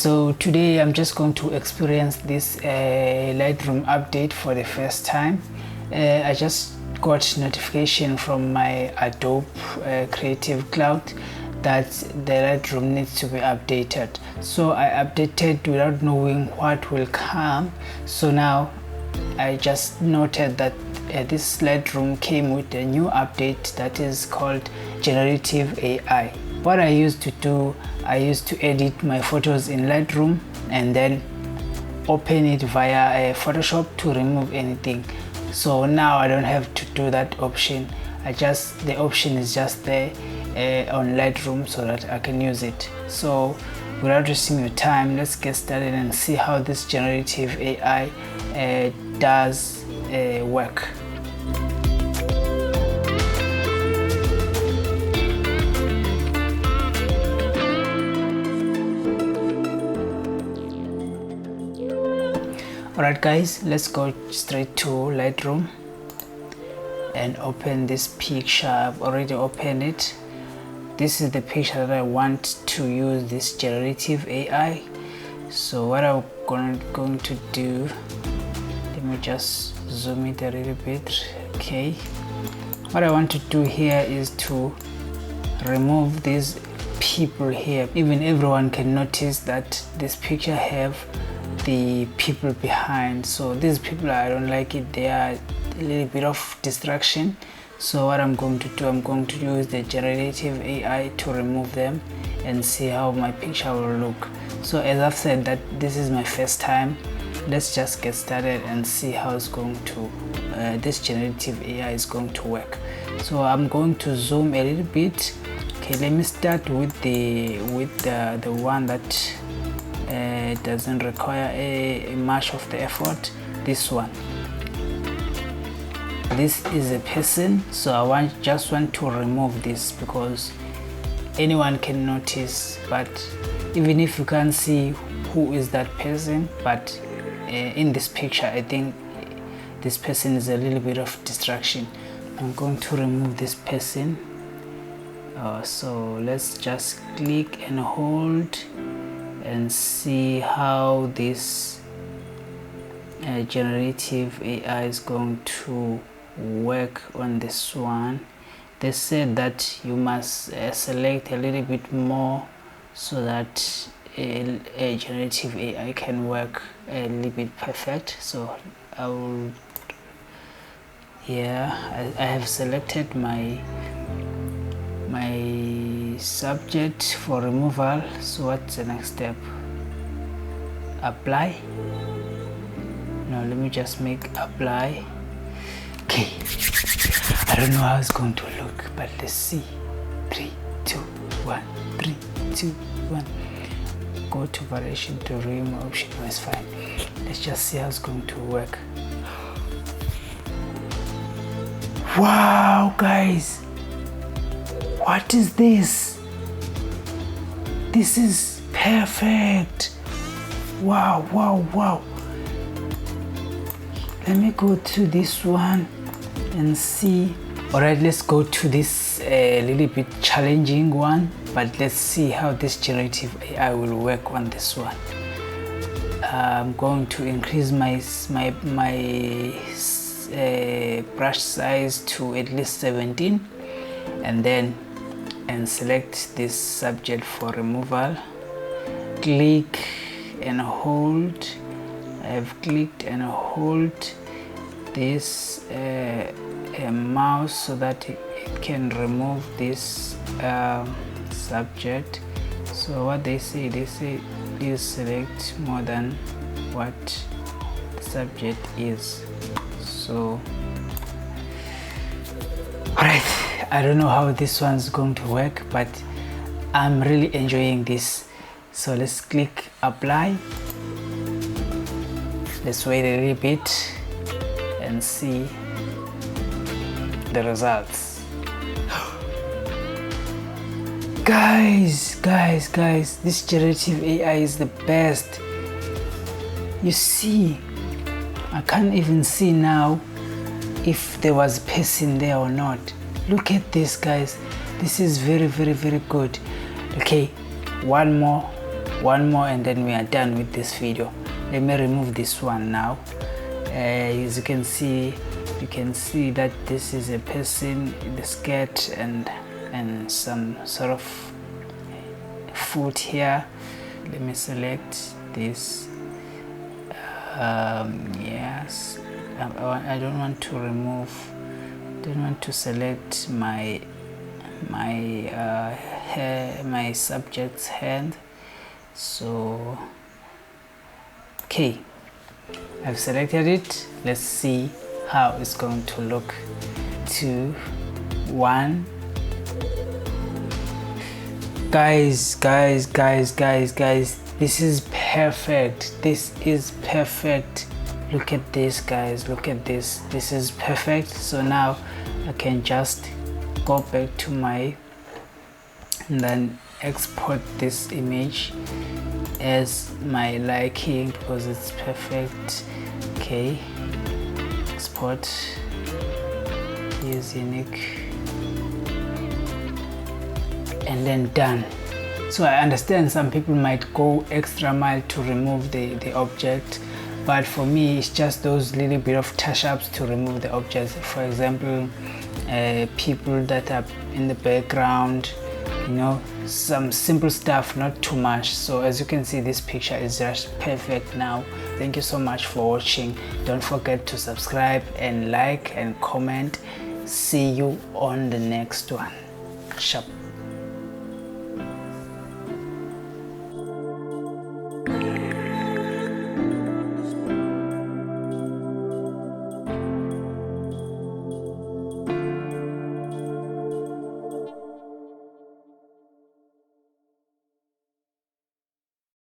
So today I'm just going to experience this Lightroom update for the first time. I just got notification from my Adobe Creative Cloud that the Lightroom needs to be updated. So I updated without knowing what will come. So now I just noted that this Lightroom came with a new update that is called Generative AI. What I used to do, I used to edit my photos in Lightroom and then open it via Photoshop to remove anything. So now I don't have to do that option. The option is just there on Lightroom so that I can use it. So without wasting your time, let's get started and see how this Generative AI does work. Alright guys, let's go straight to Lightroom and open this picture. I've already opened it. This is the picture that I want to use this Generative AI. So what I'm going to do, let me just zoom it a little bit. Okay, what I want to do here is to remove these people here. Even everyone can notice that this picture have the people behind. So these people, I don't like it. They are a little bit of distraction. So what I'm going to do, I'm going to use the Generative AI to remove them and see how my picture will look. So as I've said that this is my first time, let's just get started and see how it's going to this Generative AI is going to work. So I'm going to zoom a little bit. Okay, let me start with the one that doesn't require much of the effort. This one, this is a person, so I just want to remove this because anyone can notice, but even if you can't see who is that person, but in this picture I think this person is a little bit of distraction. I'm going to remove this person. So let's just click and hold and see how this Generative AI is going to work on this one. They said that you must select a little bit more so that a Generative AI can work a little bit perfect. So I will, I have selected my subject for removal. So what's the next step? Apply. Now let me just make apply. Okay, I don't know how it's going to look, but let's see. 3, 2, 1. 3, 2, 1. Go to variation to remove option. No, it's fine. Let's just see how it's going to work. Wow guys, what is this? This is perfect. Wow. Let me go to this one and see. Alright, let's go to this little bit challenging one, but let's see how this Generative AI will work on this one. I'm going to increase my brush size to at least 17 and select this subject for removal. Click and hold. I have clicked and hold this mouse so that it can remove this subject. So what they say please select more than what the subject is. So alright, I don't know how this one's going to work, but I'm really enjoying this. So let's click apply. Let's wait a little bit and see the results. Guys, this Generative AI is the best. You see, I can't even see now if there was a person there or not. Look at this guys, this is very good. Okay, one more one more and then we are done with this video. Let me remove this one now. As you can see that this is a person in the skirt and some sort of foot here. Let me select this. Yes, I don't want to remove, don't want to select my hair, my subject's hand. So okay, I've selected it. Let's see how it's going to look. 2, 1. Guys, this is perfect. This is perfect. Look at this, guys, look at this. This is perfect. So now I can just go back to my and then export this image as my liking because it's perfect. Okay, export, use unique, and then done. So I understand some people might go extra mile to remove the object, but for me it's just those little bit of touch-ups to remove the objects. For example, people that are in the background, you know, some simple stuff, not too much. So as you can see, this picture is just perfect now. Thank you so much for watching. Don't forget to subscribe and like and comment. See you on the next one. Sharp.